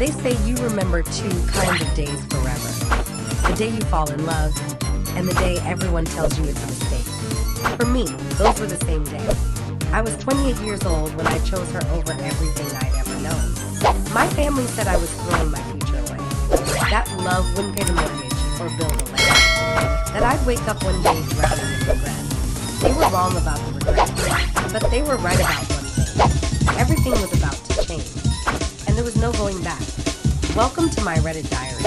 They say you remember two kinds of days forever. The day you fall in love, and the day everyone tells you it's a mistake. For me, those were the same day. I was 28 years old when I chose her over everything I'd ever known. My family said I was throwing my future away. That love wouldn't pay the mortgage or build a land. That I'd wake up one day drowning in regret. They were wrong about the regret, but they were right about one thing. Everything was about to change, and there was no going back. Welcome to my Reddit diary,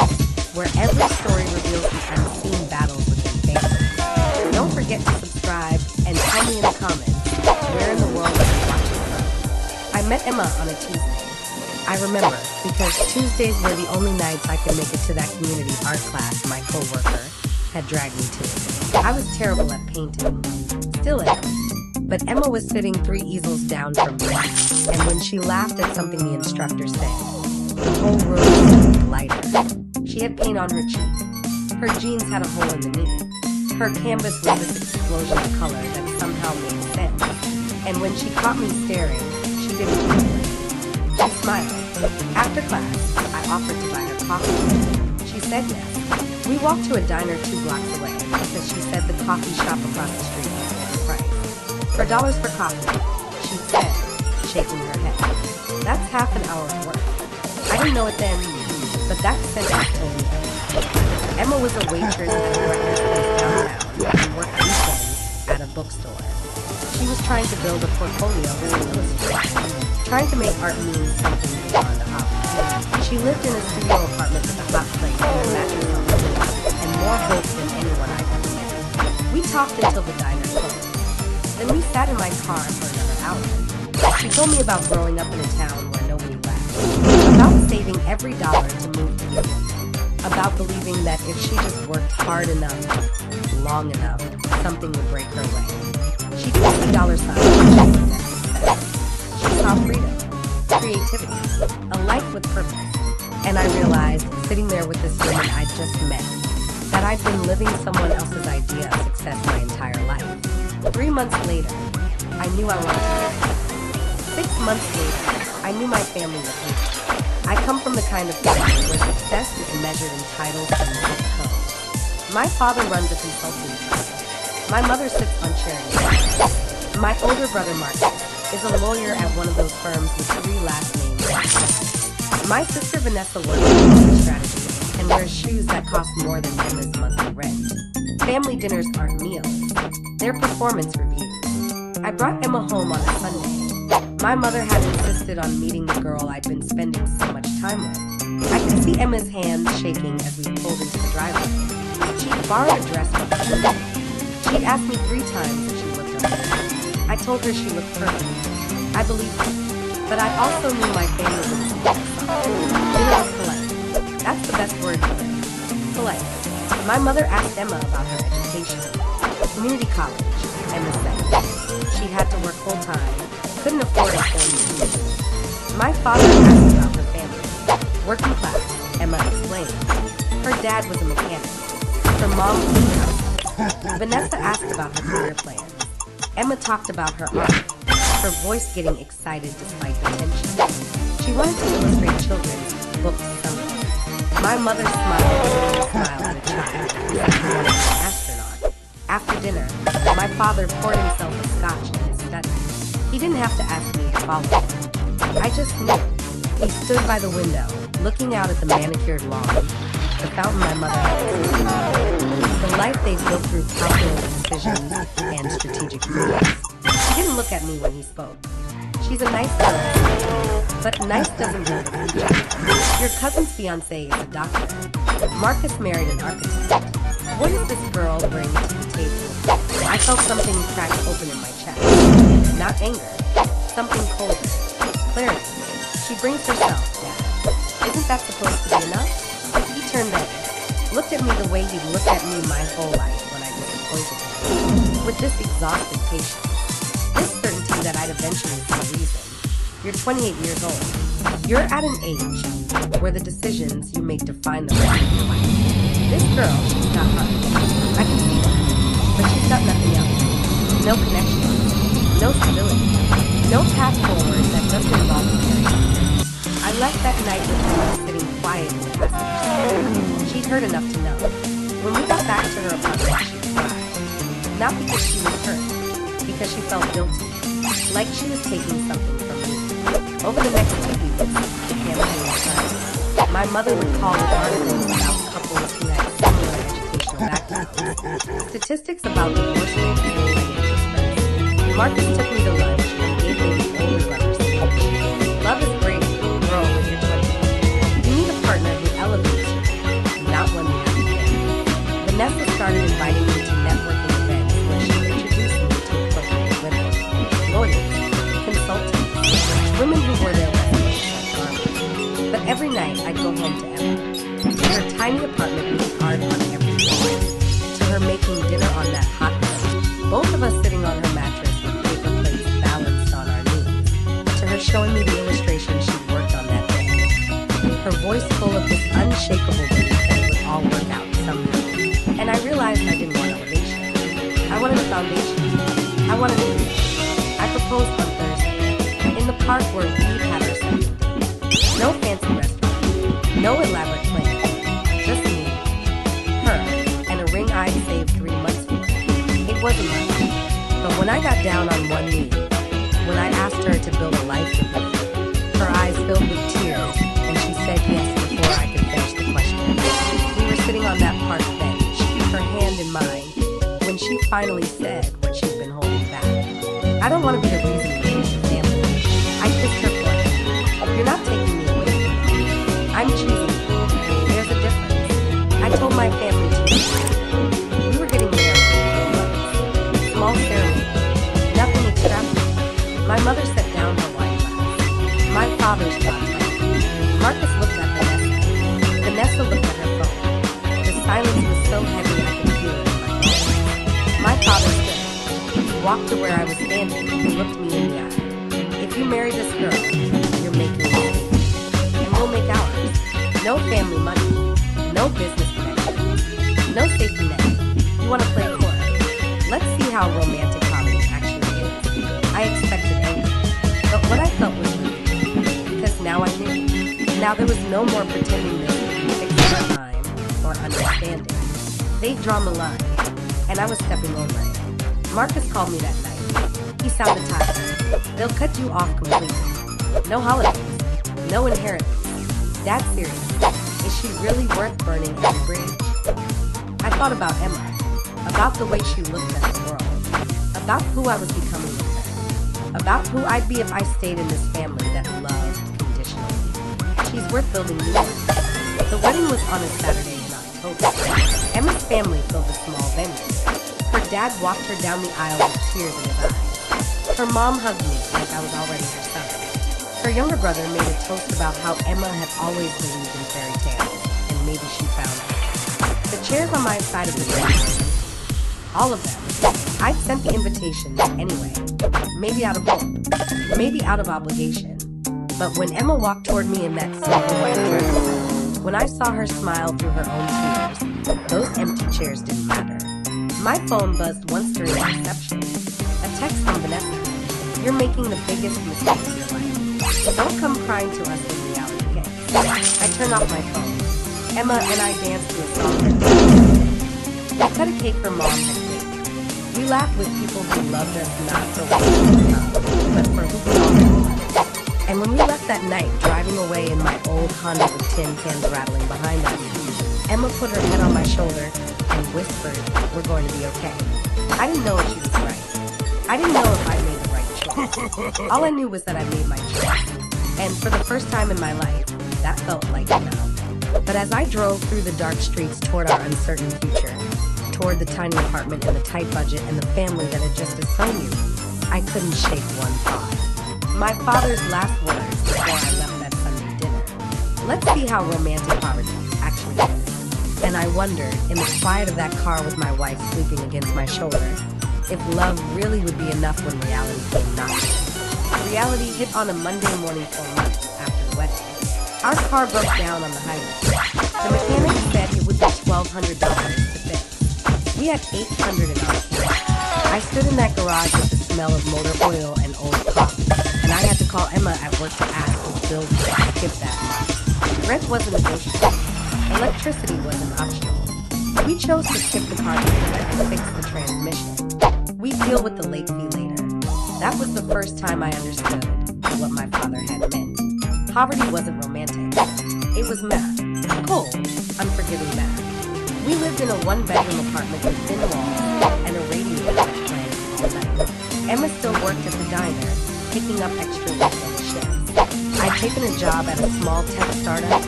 where every story reveals the unseen battles within families. Don't forget to subscribe and tell me in the comments where in the world are you watching from. I met Emma on a Tuesday. I remember because Tuesdays were the only nights I could make it to that community art class my coworker had dragged me to. I was terrible at painting, still am, but Emma was sitting 3 easels down from me, and when she laughed at something the instructor said, the whole room seemed lighter. She had paint on her cheek. Her jeans had a hole in the knee. Her canvas was this explosion of color that somehow made sense. And when she caught me staring, she didn't complain. She smiled. After class, I offered to buy her coffee. She said yes. We walked to a diner 2 blocks away because she said the coffee shop across the street was overpriced. $4 for coffee, she said, shaking her head. That's half an hour of work. I didn't know it then, but that sentence told me everything. Emma was a waitress at a breakfast place downtown and worked weekends at a bookstore. She was trying to build a portfolio as an illustrator, trying to make art mean something beyond a hobby. She lived in a studio apartment with a hot plate and a mattress on the floor, and more hope than anyone I'd ever met. We talked until the diner closed. Then we sat in my car for another hour. She told me about growing up in a town where nobody laughed, about saving every dollar to move to the city, about believing that if she just worked hard enough, long enough, something would break her way. She didn't see dollar signs as success. She saw freedom, creativity, a life with purpose. And I realized, sitting there with this woman I'd just met, that I'd been living someone else's idea of success my entire life. 3 months later, I knew I wanted to marry her. 6 months later, I knew my family would hate me. I come from the kind of family where success is measured in titles and zip codes. My father runs a consulting company. My mother sits on charity. My older brother, Marcus, is a lawyer at one of those firms with 3 last names. My sister, Vanessa, works in business strategy and wears shoes that cost more than Emma's monthly rent. Family dinners aren't meals. They're performance reviews. I brought Emma home on a Sunday. My mother had insisted on meeting the girl I'd been spending so much time with. I could see Emma's hands shaking as we pulled into the driveway. She'd borrowed a dress from the She'd asked me 3 times if she looked okay. I told her she looked perfect. I believed her. But I also knew my family would see that. Dinner was polite. That's the best word for it. Polite. My mother asked Emma about her education. Community college, Emma said. She had to work full-time. Couldn't afford a family. My father asked about her family. Working class, Emma explained. Her dad was a mechanic. Her mom was a house. Vanessa asked about her career plans. Emma talked about her art, her voice getting excited despite the tension. She wanted to illustrate children's books someday. My mother smiled at a child who said he wanted to be an astronaut. After dinner, my father poured himself a scotch in his study. He didn't have to ask me to follow him. I just knew. He stood by the window, looking out at the manicured lawn, the fountain my mother had built, the life they built through calculated decisions and strategic moves. He didn't look at me when he spoke. She's a nice girl, but nice doesn't build a future. Your cousin's fiancé is a doctor. Marcus married an architect. What does this girl bring to the table? I felt something crack open in my chest. Not anger, something colder. Clarity. She brings herself, Dad. Isn't that supposed to be enough? He turned red, looked at me the way he'd looked at me my whole life when I disappointed him. With this exhausted patience, this certainty that I'd eventually see reason. You're 28 years old. You're at an age where the decisions you make define the rest of your life. This girl, she's got heart. I can see that. But she's got nothing else. No connection. No stability. No path forward that doesn't involve marriage. I left that night with Emma sitting quiet in the passenger seat. She'd heard enough to know. When we got back to her apartment, she cried. Not because she was hurt, because she felt guilty, like she was taking something from me. Over the next 2 weeks, the campaign started. My mother would call with articles about couples who had similar educational backgrounds. Statistics about divorce rates and financial stress. Marcus took me to lunch and gave me the older brother's speech. Love is great, grow when you're 20. You need a partner who elevates you, not one you have to get. Vanessa started inviting me to networking events where she introduced me to appropriate women, lawyers, consultants, women who were their residents like farmers. But every night I'd go home to Emma, to her tiny apartment with art on every wall, to her making dinner on that hot day, both of us sitting on her mattress with paper plates balanced on our knees, to her showing me the illustrations she'd worked on that day, her voice full of this unshakable belief that it would all work out somehow. And I realized I didn't want elevation. I wanted a foundation. I wanted a reason. I proposed on Thursday, in the park where we had our second date. No fancy restaurant, no elaborate plan, just me, her, and a ring I'd saved 3 months for. It wasn't much, but when I got down on one knee, when I asked her to build a life with me, her eyes filled with tears, and she said yes before I could finish the question. We were sitting on that park bench, her hand in mine, when she finally said what she'd been holding back. I don't want to be the reason you change the family. I kissed her forehead. You're not taking me away from me. I'm choosing you. There's a difference. I told my family to. We were getting married in months. Small ceremony. Nothing extravagant. My mother set down her wine glass. My father's glass. Marcus looked at Vanessa. Vanessa looked at her phone. The silence was so heavy I could feel it in my bones. My father stood. He walked to where I was standing and looked me in the eye. If you marry this girl, you're making a mistake. And we'll make ours. No family money. No business connection. No safety net. You want to play court? Let's see how romantic poverty actually is. I expected anger. But what I felt was relief. Because now I knew. Now there was no more pretending this would be fixed in time or understanding. They'd drawn the line, and I was stepping over it. Marcus called me that night. He sounded tired. They'll cut you off completely. No holidays. No inheritance. That's serious. Is she really worth burning every bridge? I thought about Emma. About the way she looked at the world. About who I was becoming with her. About who I'd be if I stayed in this family that loved conditionally. She's worth building new ones. The wedding was on a Saturday in October. Emma's family filled a small venue. Her dad walked her down the aisle with tears in his eyes. Her mom hugged me like I was already her son. Her younger brother made a toast about how Emma had always believed in fairy tales, and maybe she found it. The chairs on my side of the room, all of them. I'd sent the invitations anyway. Maybe out of hope. Maybe out of obligation. But when Emma walked toward me in that silver white dress, when I saw her smile through her own tears, those empty chairs didn't matter. My phone buzzed once during the reception. A text from Vanessa. You're making the biggest mistake of your life. Don't come crying to us when reality hits. I turned off my phone. Emma and I danced to a song her dad. We cut a cake her mom had baked. We laughed with people who loved us not for what we become, but for who we are. And when we left that night, driving away in my old Honda with tin cans rattling behind us, Emma put her head on my shoulder and whispered, we're going to be okay. I didn't know if she was right. I didn't know if I made the right choice. All I knew was that I made my choice. And for the first time in my life, that felt like enough. But as I drove through the dark streets toward our uncertain future, toward the tiny apartment and the tight budget and the family that had just assigned me, I couldn't shake one thought. My father's last words before I left that Sunday dinner. Let's see how romantic poverty actually is. And I wondered, in the quiet of that car with my wife sleeping against my shoulder, if love really would be enough when reality came knocking. Reality hit on a Monday morning 4 months after the wedding. Our car broke down on the highway. The mechanic said it would be $1,200 to fix. We had $800 in our account. I stood in that garage with the smell of motor oil and old pop, and I had to call Emma at work to ask bills would skip that month. Rent wasn't negotiable. Electricity wasn't optional. We chose to skip the car payment and fix the transmission. We'd deal with the late fee later. That was the first time I understood what my father had meant. Poverty wasn't romantic. It was math. Cold, unforgiving math. We lived in a one-bedroom apartment with thin walls and a radio that playing all night. Emma still worked at the diner, picking up extra weekend shifts. I'd taken a job at a small tech startup,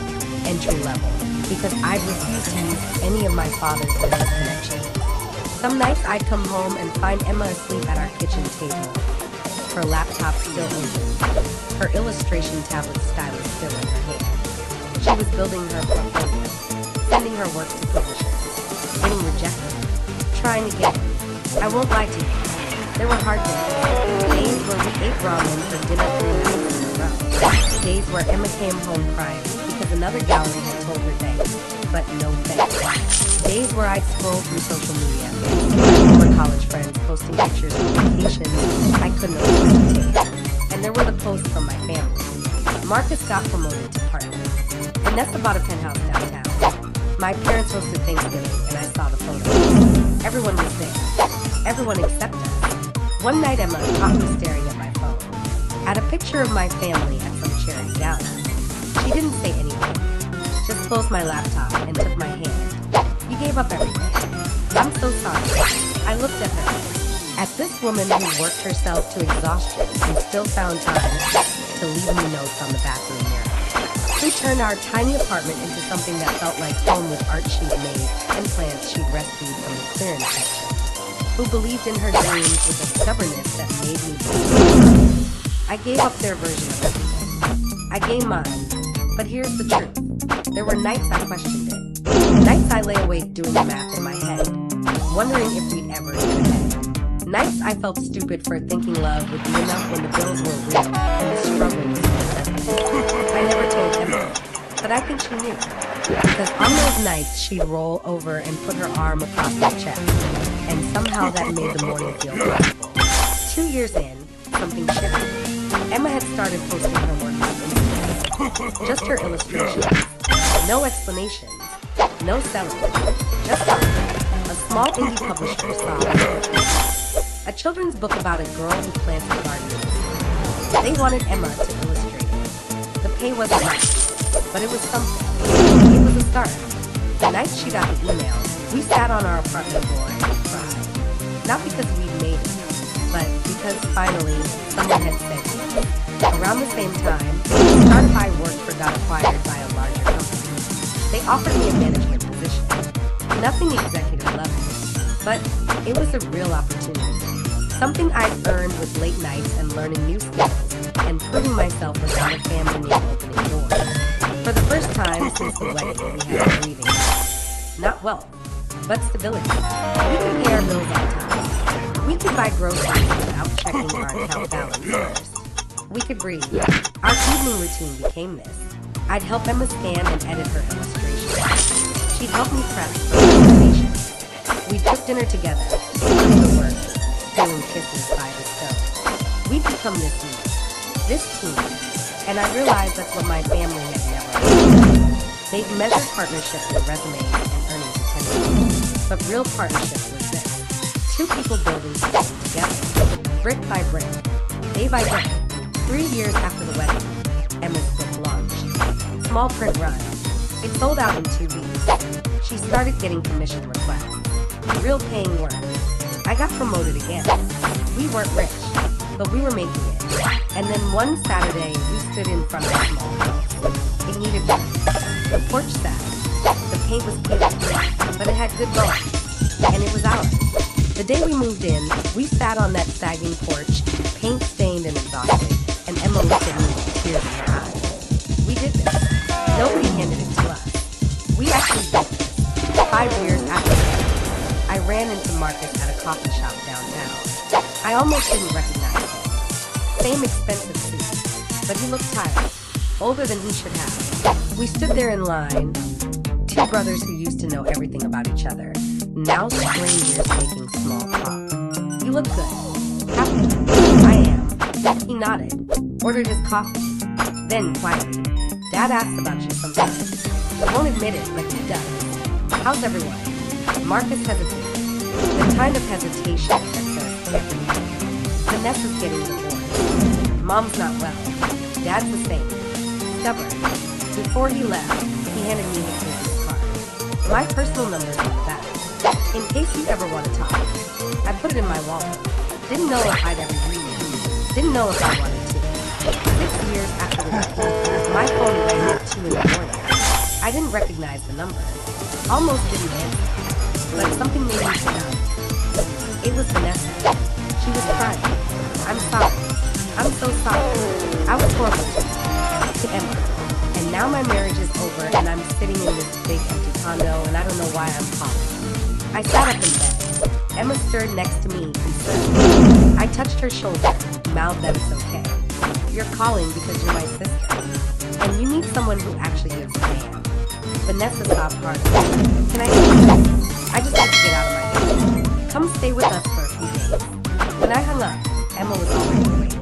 entry level, because I'd refused to use any of my father's business connections. Some nights I'd come home and find Emma asleep at our kitchen table, her laptop still open, her illustration tablet stylus still in her hand. She was building her portfolio, sending her work to publishers, getting rejected, trying again. I won't lie to you, there were hard days where we ate ramen for dinner 3 nights in a row. Days where Emma came home crying because another gallery had told her thanks, but no thanks. Days where I'd scroll through social media, former college friends posting pictures of vacations I couldn't afford to take. And there were the posts from my family. Marcus got promoted to partner. Vanessa bought a penthouse downtown. My parents hosted Thanksgiving and I saw the photos. Everyone was there. Everyone except us. One night Emma caught me staring at my phone. At a picture of my family at some charity gala. She didn't say anything. Just closed my laptop and took my hand. You gave up everything. I'm so sorry. I looked at her. At this woman who worked herself to exhaustion and still found time to leave me notes on the bathroom mirror. We turned our tiny apartment into something that felt like home with art she'd made and plants she'd rescued from the clearance section. Who believed in her dreams with a stubbornness that made me believe. I gave up their version of everything. I gave mine. But here's the truth. There were nights I questioned it. Nights I lay awake doing the math in my head, wondering if we'd ever get ahead. Nights I felt stupid for thinking love would be enough when the bills were real and the struggle was real. I never told Emma, but I think she knew. Because on those nights, she'd roll over and put her arm across my chest, and somehow that made the morning feel comfortable. 2 years in, something shifted. Emma had started posting her work on Instagram. Just her illustrations. No explanations. No selling. Just her. A small indie publisher saw her. A children's book about a girl who planted gardens. They wanted Emma to illustrate it. The pay wasn't much, but it was something. It was a start. The night she got the email, we sat on our apartment floor and cried. Not because we'd made it, but because finally someone had said it. Around the same time, the startup I worked for got acquired by a larger company. They offered me a management position. Nothing executive level, but it was a real opportunity. Something I'd earned with late nights and learning new skills and proving myself without a family name opening doors. For the first time since the wedding, we had a breathing. Not wealth, but stability. We could pay our bills on time. We could buy groceries without checking our account balance first. We could breathe. Our evening routine became this. I'd help Emma scan and edit her illustrations. She'd help me prep for presentations. We'd cook dinner together, going to work, stealing kisses by the stove. We'd become this unit, this team, and I realized that's what my family had never done. They'd measured partnership with resumes and earning potential, but real partnership was this. 2 people building something together, brick by brick, day by day. 3 years after the wedding, Emma's book launched. Small print run. It sold out in 2 weeks. She started getting commission requests. Real paying work. I got promoted again. We weren't rich, but we were making it. And then one Saturday, we stood in front of a small house. It needed work. The porch sat. The paint was peeled, but it had good bones. And it was ours. The day we moved in, we sat on that sagging porch, paint stained and exhausted, and Emma looked at me with tears in her eyes. We did this. Nobody handed it to us. We actually built this. 5 years after that, I ran into Marcus at a coffee shop downtown. I almost didn't recognize him. Same expensive suit, but he looked tired, older than he should have. We stood there in line, 2 brothers who used to know everything about each other, now strangers making small talk. You look good. Happy? I am. He nodded, ordered his coffee, Then, quietly, Dad asks about you sometimes. I won't admit it, but he does. How's everyone? Marcus hesitates. The kind of hesitation that says, Vanessa's getting divorced. Mom's not well. Dad's the same. Stubborn. Before he left, he handed me his business card. My personal number's on the back. In case you ever want to talk. I put it in my wallet. Didn't know if I'd ever use it. Didn't know if I wanted to. 6 years after the wedding, my phone rang at 2 in the morning. I didn't recognize the number. Almost didn't answer. But something made me sit down. It was Vanessa. She was crying. I'm sorry. I'm so sorry. I was horrible to Emma. And now my marriage is over and I'm sitting in this big empty condo and I don't know why I'm calling. I sat up in bed. Emma stirred next to me, concerned. I touched her shoulder, mouthed that it's okay. You're calling because you're my sister. And you need someone who actually gives a damn. Vanessa sobbed hard. Can I I just have to get out of my house. Come stay with us for a few days. When I hung up, Emma was already awake.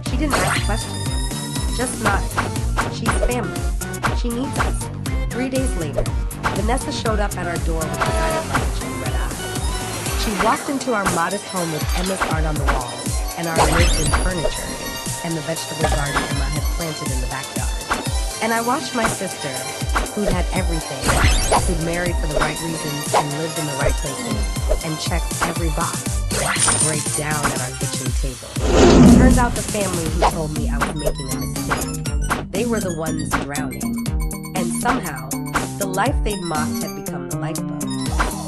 She didn't ask questions. Just nodded. She's family. She needs us. 3 days later, Vanessa showed up at our door with a guy lunch and red eyes. She walked into our modest home with Emma's art on the walls and our lived-in furniture and the vegetable garden Emma had planted in the backyard. And I watched my sister, who'd had everything, who'd married for the right reasons and lived in the right places, and checked every box, break down at our kitchen table. Turns out the family who told me I was making a mistake. They were the ones drowning. And somehow, the life they'd mocked had become the lifeboat.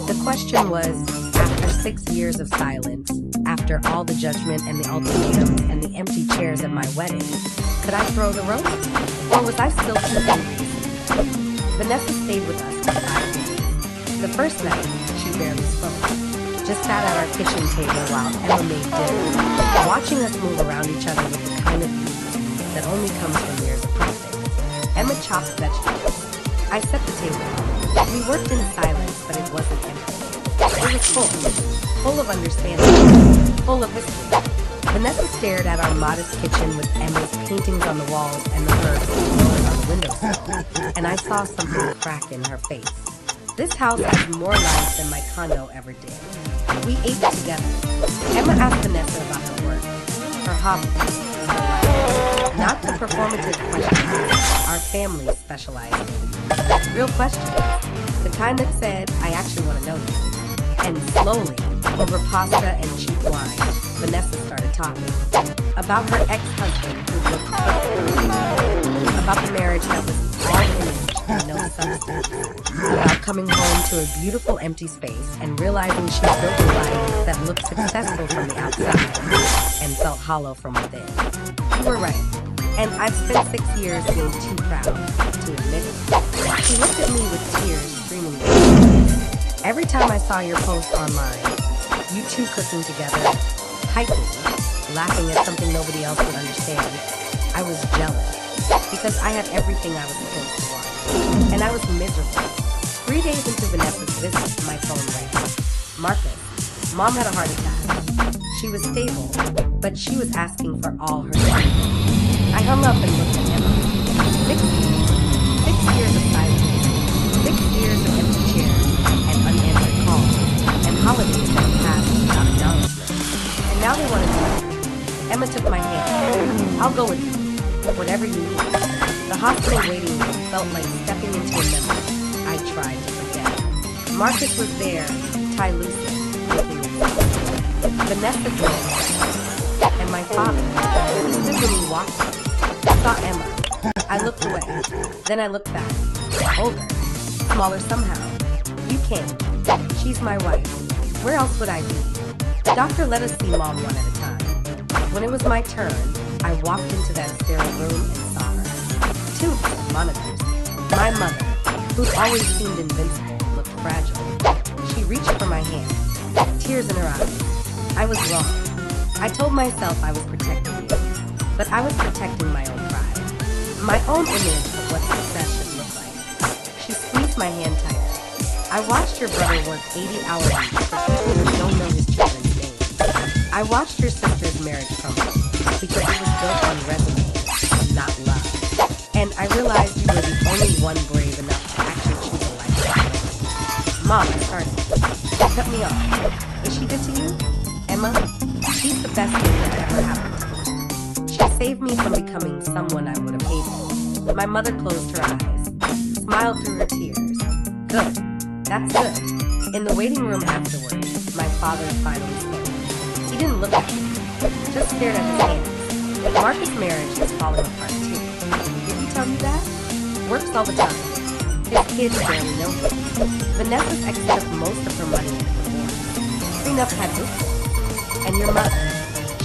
The question was, after 6 years of silence, after all the judgment and the ultimatums and the empty chairs at my wedding, could I throw the rope? Or was I still too angry? Vanessa stayed with us for 5 days. The first night, she barely spoke. Just sat at our kitchen table while Emma made dinner, watching us move around each other with the kind of ease that only comes from years of practice. Emma chopped vegetables. I set the table. We worked in silence, but it wasn't empty. It was full of understanding, full of history. Vanessa stared at our modest kitchen with Emma's paintings on the walls and the herbs growing on the windowsill, and I saw something crack in her face. This house has more life than my condo ever did. We ate together. Emma asked Vanessa about her work, her hobbies, not the performative questions our family specialized in. Real questions. The kind that said, I actually want to know you. And slowly, over pasta and cheap wine, Vanessa started talking. About her ex-husband who looked perfect. About the marriage that was all image and no substance. About coming home to a beautiful empty space and realizing she built a life that looked successful from the outside and felt hollow from within. You were right. And I've spent 6 years being too proud to admit it. She looked at me with tears streaming down. Every time I saw your post online, you two cooking together, hiking, laughing at something nobody else would understand, I was jealous because I had everything I was supposed to want. And I was miserable. 3 days into Vanessa's visit, my phone rang. Marcus, Mom had a heart attack. She was stable, but she was asking for all her strength. I hung up and looked at Emma. 6 years. 6 years of silence. 6 years of empty chairs and unanswered calls and holidays that passed without acknowledgement. And now they wanted to know. Emma took my hand. I'll go with you. Whatever you need. The hospital waiting room felt like stepping into a memory I tried to forget. Marcus was there, tie loosely, looking at me. Vanessa joined, and my father, he stood when we walked in. I saw Emma. I looked away. Then I looked back. Older. Smaller somehow. You came. She's my wife. Where else would I be? The doctor let us see Mom one at a time. When it was my turn, I walked into that sterile room and saw her. 2 monitors. My mother, who'd always seemed invincible, looked fragile. She reached for my hand. Tears in her eyes. I was wrong. I told myself I was protecting you. But I was protecting my own pride. My own image of what success should look like. She squeezed my hand tighter. I watched your brother work 80 hours a week for people who don't know his children's names. I watched your sister's marriage crumble because it was built on resume, not love. And I realized you were the only one brave enough to actually choose a life. Mom, I started. Cut me off. Is she good to you? Emma? She's the best thing that ever happened to me. She saved me from becoming someone I would have hated. My mother closed her eyes, smiled through her tears. Good. That's good. In the waiting room afterwards, my father finally spoke. He didn't look at me, just stared at his hands. Marcus' marriage is falling apart too. Did he tell you that? Works all the time. His kids barely know him. Vanessa's ex took most of her money in the divorce. Prenup had this. And your mother,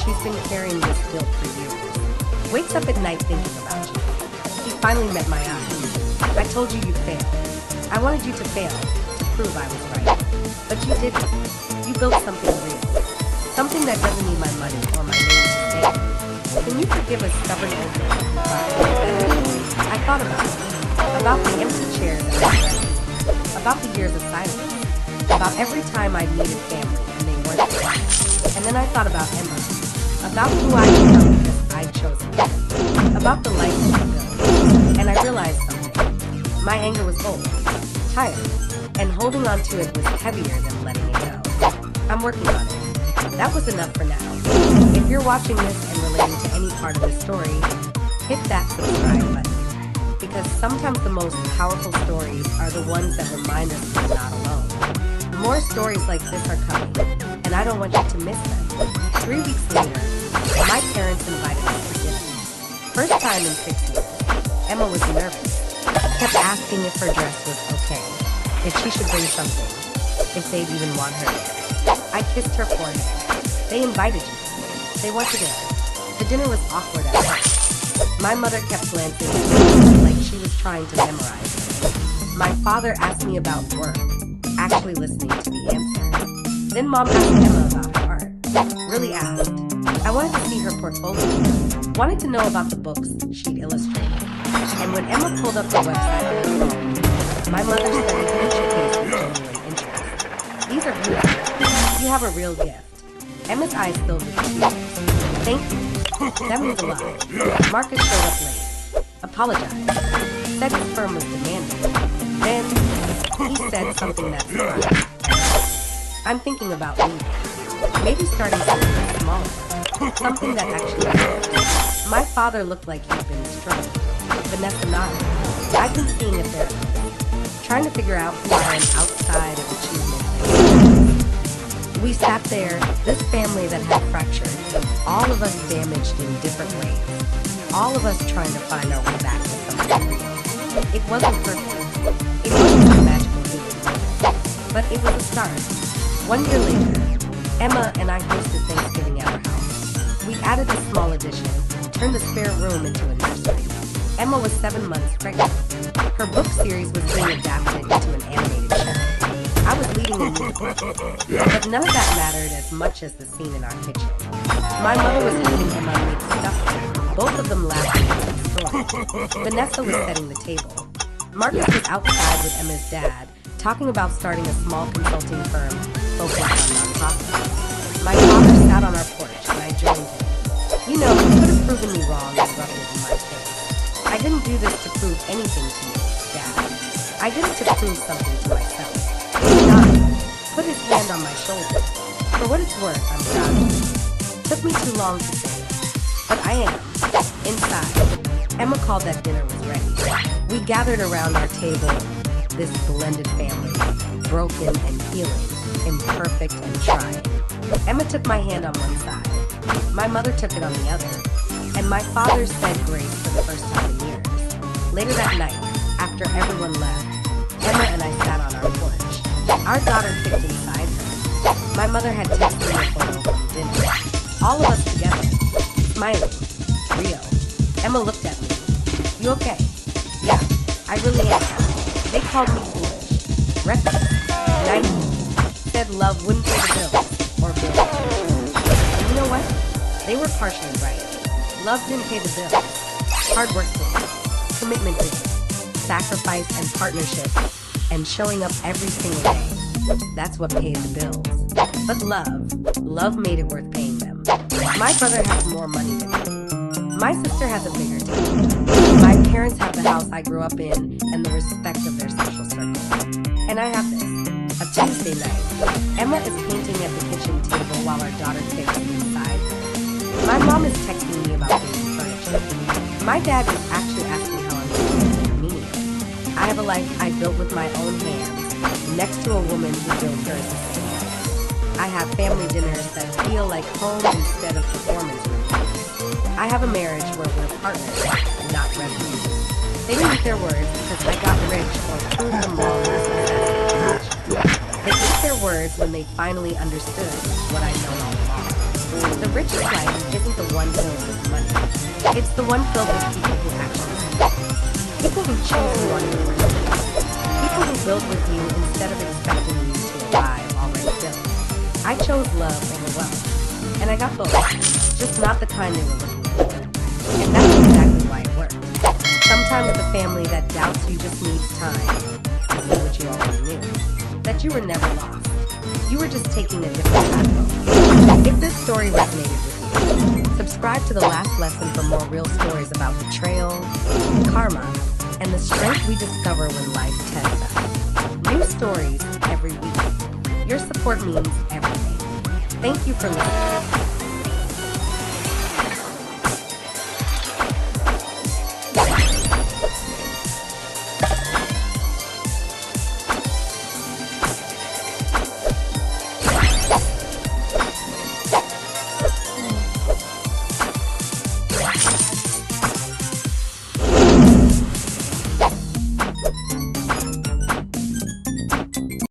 she's been carrying this guilt for years. Wakes up at night thinking about you. He finally met my eyes. I told you you'd fail. I wanted you to fail, to prove I was right. But you didn't. You built something real. Something that doesn't need my money or my name to stay. Can you forgive a stubborn old man who cried? I thought about the empty chairs at my wedding, about the years of silence, about every time I'd needed family and they weren't there. And then I thought about Emma, about who I become because I'd chosen her, about the life she built. And I realized something. My anger was old, tired, and holding on to it was heavier than letting it go. I'm working on it. That was enough for now. If you're watching this and relating to any part of the story, hit that subscribe button. Because sometimes the most powerful stories are the ones that remind us we're not alone. More stories like this are coming, and I don't want you to miss them. 3 weeks later, my parents invited us for dinner. First time in 6 years. Emma was nervous. Kept asking if her dress was okay, if she should bring something, if they'd even want her there. I kissed her forehead. They invited you. They wanted in. The dinner was awkward at first. My mother kept glancing at me like she was trying to memorize it. My father asked me about work, actually listening to the answer. Then Mom asked Emma about her art. Really asked. I wanted to see her portfolio. Wanted to know about the books she'd illustrated. And when Emma pulled up the website on her phone, my mother studied each case with genuine interest. These are beautiful. You have a real gift. Emma's eyes filled with tears. Thank you. That means a lot. Marcus showed up late. Apologized. Said his firm was demanding. Then he said something that surprised. I'm thinking about leaving. Maybe starting something smaller. Something that actually matters. My father looked like he'd been struck. Vanessa nodded. I've been seeing a therapist, trying to figure out who I am outside of achievement. We sat there, this family that had fractured, all of us damaged in different ways, all of us trying to find our way back to something real. It wasn't perfect. It wasn't a magical thing, but it was a start. 1 year later, Emma and I hosted Thanksgiving at our house. We added a small addition, turned the spare room into a nursery. Emma was 7 months pregnant. Her book series was being adapted into an animated show. I was leading a musical, but none of that mattered as much as the scene in our kitchen. My mother was helping Emma make stuffing, both of them laughing at the story. Vanessa was setting the table. Marcus was outside with Emma's dad, talking about starting a small consulting firm focused on nonprofits. My father sat on our porch and I joined him. You know, he could have proven me wrong and rubbed it in my face. I didn't do this to prove anything to you, Dad. I did it to prove something to myself. He nodded, put his hand on my shoulder. For what it's worth, I'm proud of you. Took me too long to say it, but I am. Inside, Emma called that dinner was ready. We gathered around our table, this blended family, broken and healing, imperfect and trying. Emma took my hand on one side. My mother took it on the other. And my father said grace for the first time in years. Later that night, after everyone left, Emma and I sat on our porch. Our daughter kicked inside her. My mother had texted me a photo from dinner. All of us together, smiling, real. Emma looked at me. You okay? Yeah, I really am. They called me foolish, reckless, naive. Said love wouldn't pay the bills, or bills. And you know what? They were partially right. Love didn't pay the bills. Hard work did. Commitment did. Sacrifice and partnership. And showing up every single day. That's what paid the bills. But love made it worth paying them. My brother has more money than me. My sister has a bigger team. My parents have the house I grew up in and the respect of their social circle. And I have this. A Tuesday night. Emma is painting at the kitchen table while our daughter takes me inside. My mom is texting me about painting furniture. My dad is actually asking how I'm doing, meaning it. I have a life I built with my own hands, next to a woman who built hers the same way. I have family dinners that feel like home instead of performance rooms. I have a marriage where we're partners, not refugees. They didn't eat their words because I got rich or proved them wrong as they ate their words when they finally understood what I know all along. The richest life isn't the one filled with money. It's the one filled with people who actually care. People who choose you on your first date. People who build with you instead of expecting you to arrive already built. I chose love over wealth. And I got both. Just not the kind they were looking for. And that's exactly why it worked. Sometimes the family that doubts you just needs time to see what you already knew. That you were never lost. You were just taking a different path home. If this story resonated with you, subscribe to The Last Lesson for more real stories about betrayal, karma, and the strength we discover when life tests us. New stories every week. Your support means everything. Thank you for listening.